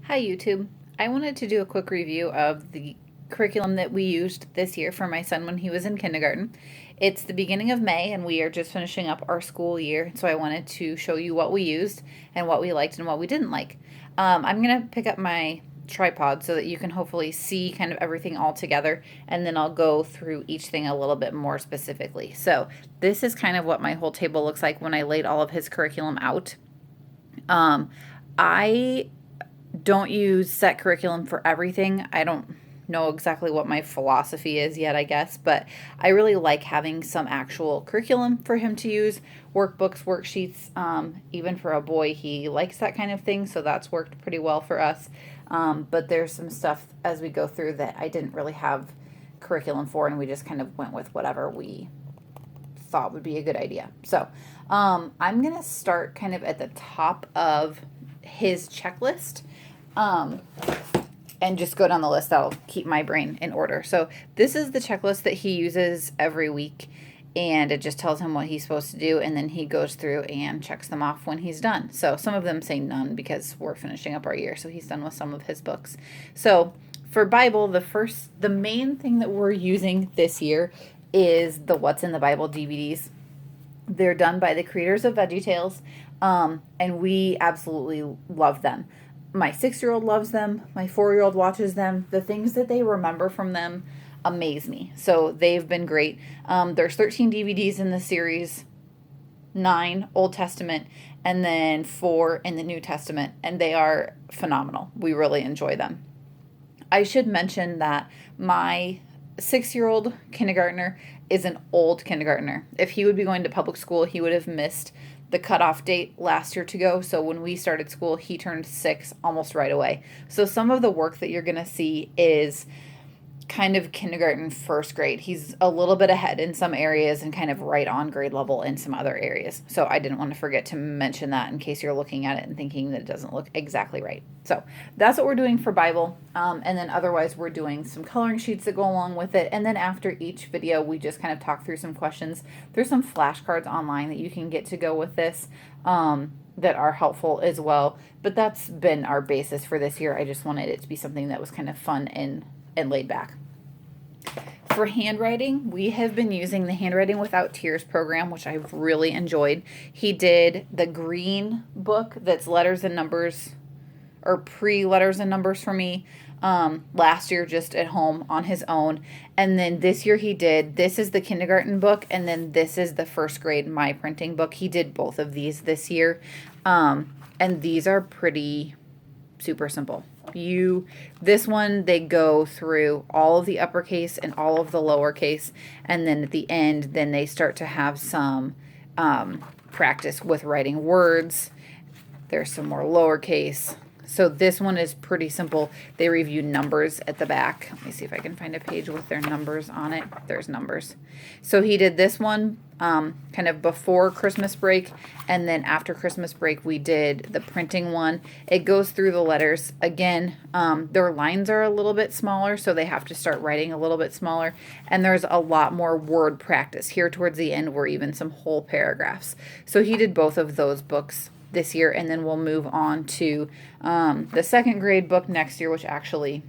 Hi YouTube. I wanted to do a quick review of the curriculum that we used this year for my son when he was in kindergarten. It's the beginning of May and we are just finishing up our school year, so I wanted to show you what we used and what we liked and what we didn't like. I'm going to pick up my tripod so that you can hopefully see kind of everything all together, and then I'll go through each thing a little bit more specifically. So this is kind of what my whole table looks like when I laid all of his curriculum out. I don't use set curriculum for everything. I don't know exactly what my philosophy is yet, I guess, but I really like having some actual curriculum for him to use, workbooks, worksheets. Even for a boy, he likes that kind of thing, so that's worked pretty well for us. But there's some stuff as we go through that I didn't really have curriculum for, and we just kind of went with whatever we thought would be a good idea. So I'm going to start kind of at the top of his checklist, and just go down the list. That'll keep my brain in order. So this is the checklist that he uses every week, and it just tells him what he's supposed to do, and then he goes through and checks them off when he's done. So some of them say none because we're finishing up our year, so he's done with some of his books. So for Bible, the main thing that we're using this year is the What's in the Bible DVDs. They're done by the creators of VeggieTales, and we absolutely love them. My 6-year-old loves them. My 4-year-old watches them. The things that they remember from them amaze me. So they've been great. There's 13 DVDs in the series, 9 Old Testament, and then 4 in the New Testament, and they are phenomenal. We really enjoy them. I should mention that my 6-year-old kindergartner is an old kindergartner. If he would be going to public school, he would have missed the cutoff date last year to go. So when we started school, he turned 6 almost right away. So some of the work that you're going to see is kind of kindergarten, first grade. He's a little bit ahead in some areas and kind of right on grade level in some other areas. So I didn't want to forget to mention that in case you're looking at it and thinking that it doesn't look exactly right. So that's what we're doing for Bible. And then otherwise we're doing some coloring sheets that go along with it. And then after each video, we just kind of talk through some questions. There's some flashcards online that you can get to go with this, that are helpful as well. But that's been our basis for this year. I just wanted it to be something that was kind of fun and laid back. For handwriting, we have been using the Handwriting Without Tears program, which I've really enjoyed. He did the green book that's letters and numbers, or pre-letters and numbers for me, last year just at home on his own. And then this year this is the kindergarten book, and then this is the first grade My Printing book. He did both of these this year. And these are pretty super simple. This one, they go through all of the uppercase and all of the lowercase, and then at the end, then they start to have some practice with writing words. There's some more lowercase. So this one is pretty simple. They review numbers at the back. Let me see if I can find a page with their numbers on it. There's numbers. So he did this one kind of before Christmas break, and then after Christmas break we did the printing one. It goes through the letters. Again, their lines are a little bit smaller, so they have to start writing a little bit smaller, and there's a lot more word practice. Here towards the end were even some whole paragraphs. So he did both of those books this year, and then we'll move on to the second grade book next year, which actually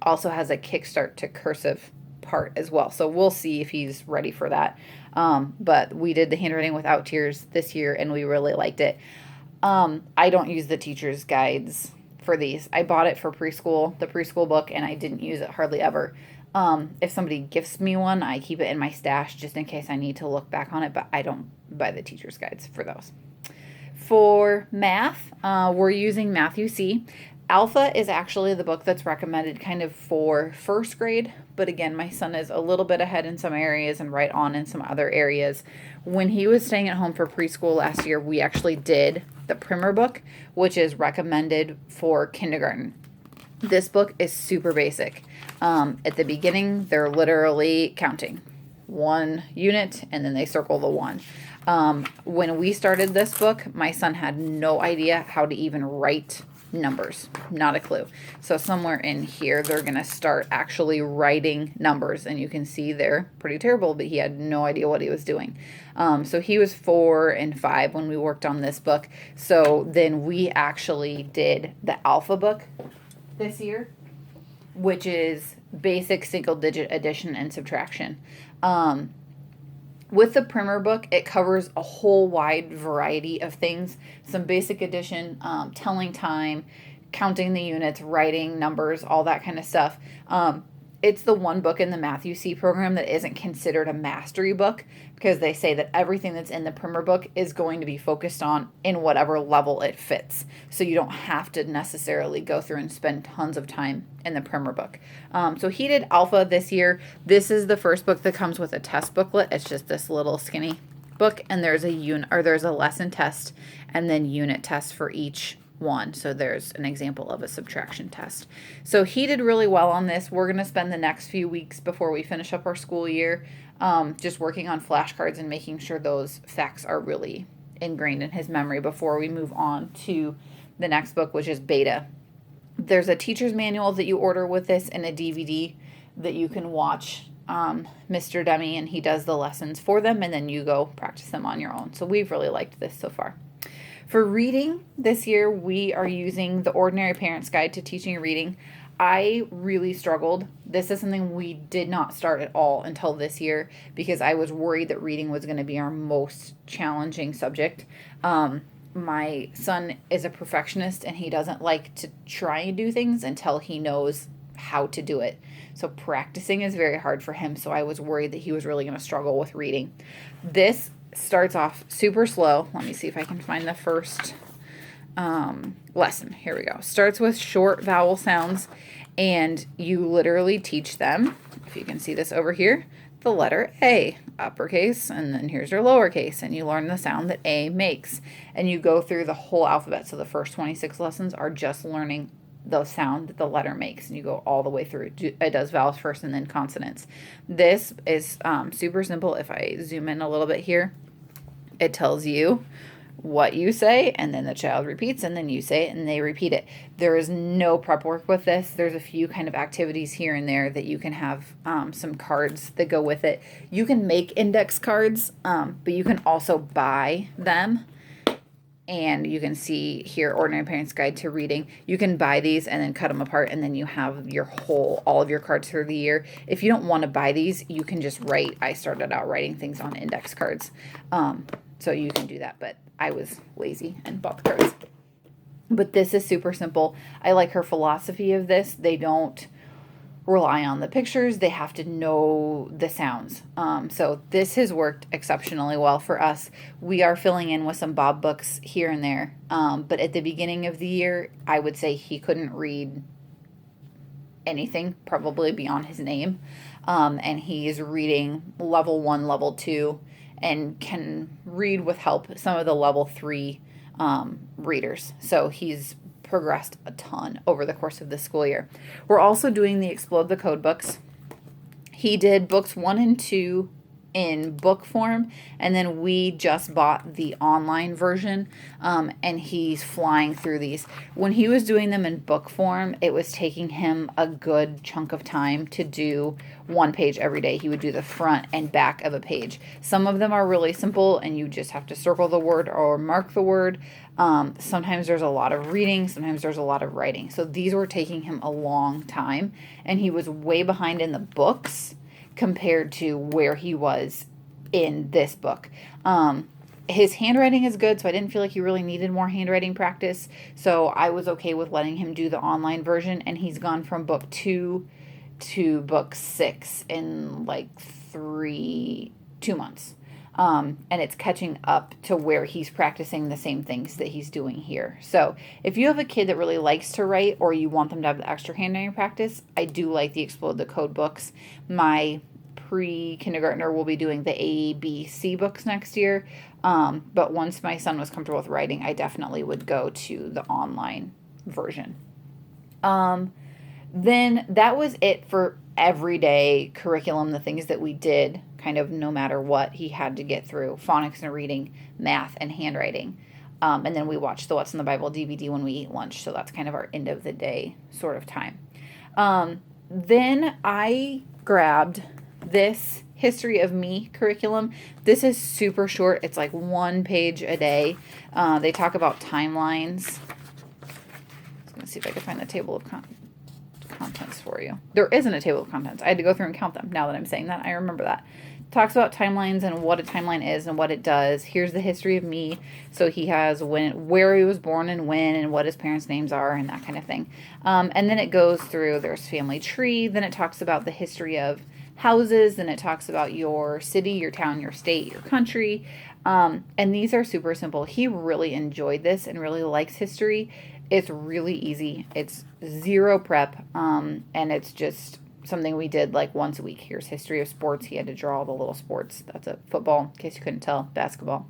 also has a kickstart to cursive part as well. So we'll see if he's ready for that. But we did the Handwriting Without Tears this year, and we really liked it. I don't use the teacher's guides for these. I bought it for preschool, the preschool book, and I didn't use it hardly ever. If somebody gifts me one, I keep it in my stash just in case I need to look back on it, but I don't buy the teacher's guides for those. For math, we're using Matthew C. Alpha is actually the book that's recommended kind of for first grade, but again, my son is a little bit ahead in some areas and right on in some other areas. When he was staying at home for preschool last year, we actually did the primer book, which is recommended for kindergarten. This book is super basic. At the beginning, they're literally counting 1 unit, and then they circle the 1. When we started this book, my son had no idea how to even write numbers. Not a clue. So somewhere in here, they're going to start actually writing numbers. And you can see they're pretty terrible, but he had no idea what he was doing. So he was 4 and 5 when we worked on this book. So then we actually did the alpha book this year, which is basic single digit addition and subtraction. With the primer book, it covers a whole wide variety of things. Some basic addition, telling time, counting the units, writing numbers, all that kind of stuff. It's the one book in the Math UC program that isn't considered a mastery book, because they say that everything that's in the primer book is going to be focused on in whatever level it fits. So you don't have to necessarily go through and spend tons of time in the primer book. So he did alpha this year. This is the first book that comes with a test booklet. It's just this little skinny book, and there's a lesson test and then unit tests for each one. So there's an example of a subtraction test. So he did really well on this. We're going to spend the next few weeks before we finish up our school year just working on flashcards and making sure those facts are really ingrained in his memory before we move on to the next book, which is beta. There's a teacher's manual that you order with this and a DVD that you can watch Mr. Demi, and he does the lessons for them, and then you go practice them on your own. So we've really liked this so far. For reading this year, we are using the Ordinary Parent's Guide to Teaching Reading. I really struggled. This is something we did not start at all until this year because I was worried that reading was going to be our most challenging subject. My son is a perfectionist, and he doesn't like to try and do things until he knows how to do it. So practicing is very hard for him, so I was worried that he was really going to struggle with reading. This starts off super slow. Let me see if I can find the first lesson. Here we go. Starts with short vowel sounds, and you literally teach them, if you can see this over here, the letter A, uppercase, and then here's your lowercase, and you learn the sound that A makes. And you go through the whole alphabet. So the first 26 lessons are just learning the sound that the letter makes, and you go all the way through. It does vowels first and then consonants. This is super simple. If I zoom in a little bit here, it tells you what you say, and then the child repeats, and then you say it, and they repeat it. There is no prep work with this. There's a few kind of activities here and there that you can have some cards that go with it. You can make index cards, but you can also buy them. And you can see here, Ordinary Parent's Guide to Reading. You can buy these and then cut them apart, and then you have all of your cards for the year. If you don't want to buy these, you can just write. I started out writing things on index cards. So you can do that, but I was lazy and bought the cards. But this is super simple. I like her philosophy of this. They don't rely on the pictures. They have to know the sounds. So this has worked exceptionally well for us. We are filling in with some Bob books here and there. But at the beginning of the year, I would say he couldn't read anything, probably beyond his name. And he's reading level 1, level 2, and can read with help some of the level 3 readers. So he's progressed a ton over the course of the school year. We're also doing the Explode the Code books. He did books 1 and 2 in book form, and then we just bought the online version, and he's flying through these. When he was doing them in book form, it was taking him a good chunk of time to do one page every day. He would do the front and back of a page. Some of them are really simple, and you just have to circle the word or mark the word. Sometimes there's a lot of reading, sometimes there's a lot of writing. So these were taking him a long time, and he was way behind in the books compared to where he was in this book. His handwriting is good, so I didn't feel like he really needed more handwriting practice. So I was okay with letting him do the online version, and he's gone from book 2 to book 6 in like 2 months. And it's catching up to where he's practicing the same things that he's doing here. So if you have a kid that really likes to write, or you want them to have the extra handwriting practice, I do like the Explode the Code books. My pre-kindergartner will be doing the ABC books next year. But once my son was comfortable with writing, I definitely would go to the online version. Then that was it for everyday curriculum, the things that we did kind of no matter what he had to get through: phonics and reading, math, and handwriting. And then we watch the What's in the Bible DVD when we eat lunch. So that's kind of our end of the day sort of time. Then I grabbed this History of Me curriculum. This is super short. It's like 1 page a day. They talk about timelines. I'm going to see if I can find the table of contents for you. There isn't a table of contents. I had to go through and count them. Now that I'm saying that, I remember that. Talks about timelines and what a timeline is and what it does. Here's the history of me. So he has where he was born and when and what his parents' names are and that kind of thing. And then it goes through, there's family tree. Then it talks about the history of houses. Then it talks about your city, your town, your state, your country. And these are super simple. He really enjoyed this and really likes history. It's really easy. It's zero prep. And it's just something we did like once a week. Here's history of sports. He had to draw all the little sports. That's a football, in case you couldn't tell, basketball,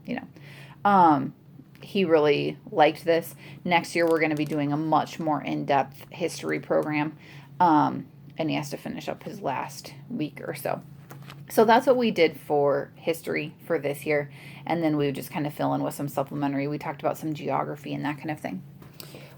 He really liked this. Next year, we're going to be doing a much more in-depth history program. And he has to finish up his last week or so. So that's what we did for history for this year. And then we would just kind of fill in with some supplementary. We talked about some geography and that kind of thing.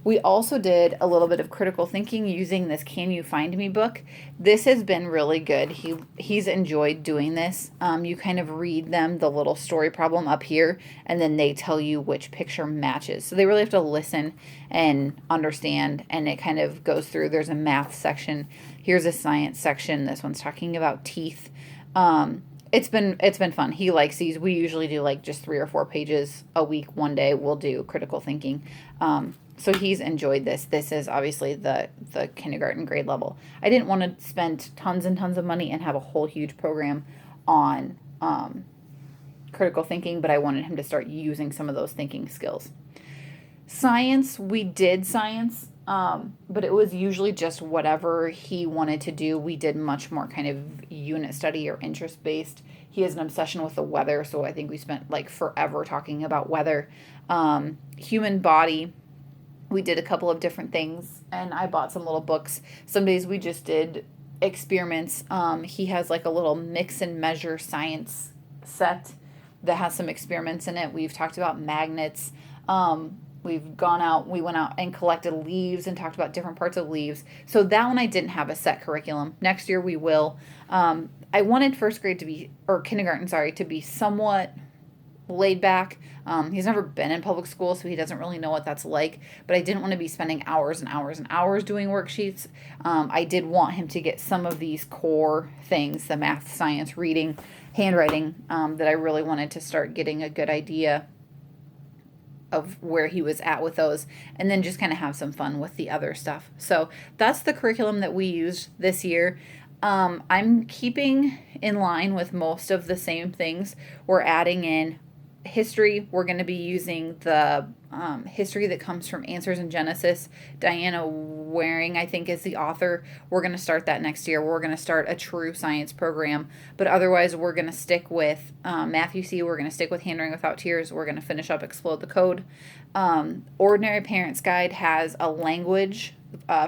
We also did a little bit of critical thinking using this Can You Find Me book. This has been really good. He's enjoyed doing this. You kind of read them the little story problem up here, and then they tell you which picture matches. So they really have to listen and understand, and it kind of goes through. There's a math section. Here's a science section. This one's talking about teeth. It's been fun. He likes these. We usually do like just 3 or 4 pages a week. One day we'll do critical thinking. So he's enjoyed this. This is obviously the kindergarten grade level. I didn't want to spend tons and tons of money and have a whole huge program on critical thinking, but I wanted him to start using some of those thinking skills. Science, we did science, but it was usually just whatever he wanted to do. We did much more kind of unit study or interest-based. He has an obsession with the weather, so I think we spent like forever talking about weather. Human body, we did a couple of different things, and I bought some little books. Some days we just did experiments. He has like a little mix and measure science set that has some experiments in it. We've talked about magnets. We went out and collected leaves and talked about different parts of leaves. So that one I didn't have a set curriculum. Next year we will. I wanted kindergarten, to be somewhat laid back. He's never been in public school, so he doesn't really know what that's like. But I didn't want to be spending hours and hours and hours doing worksheets. I did want him to get some of these core things, the math, science, reading, handwriting, that I really wanted to start getting a good idea of where he was at with those, and then just kind of have some fun with the other stuff. So that's the curriculum that we used this year. I'm keeping in line with most of the same things. We're adding in history. We're going to be using the history that comes from Answers in Genesis. Diana Waring, I think, is the author. We're going to start that next year. We're going to start a true science program. But otherwise, we're going to stick with Matthew C. We're going to stick with Handwriting Without Tears. We're going to finish up Explode the Code. Ordinary Parents Guide has a language,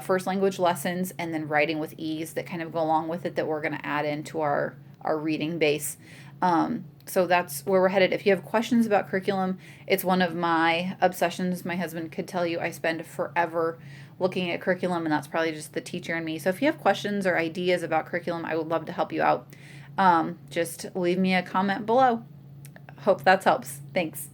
first language lessons, and then writing with ease that kind of go along with it that we're going to add into our reading base. So that's where we're headed. If you have questions about curriculum, it's one of my obsessions. My husband could tell you I spend forever looking at curriculum, and that's probably just the teacher in me. So if you have questions or ideas about curriculum, I would love to help you out. Just leave me a comment below. Hope that helps. Thanks.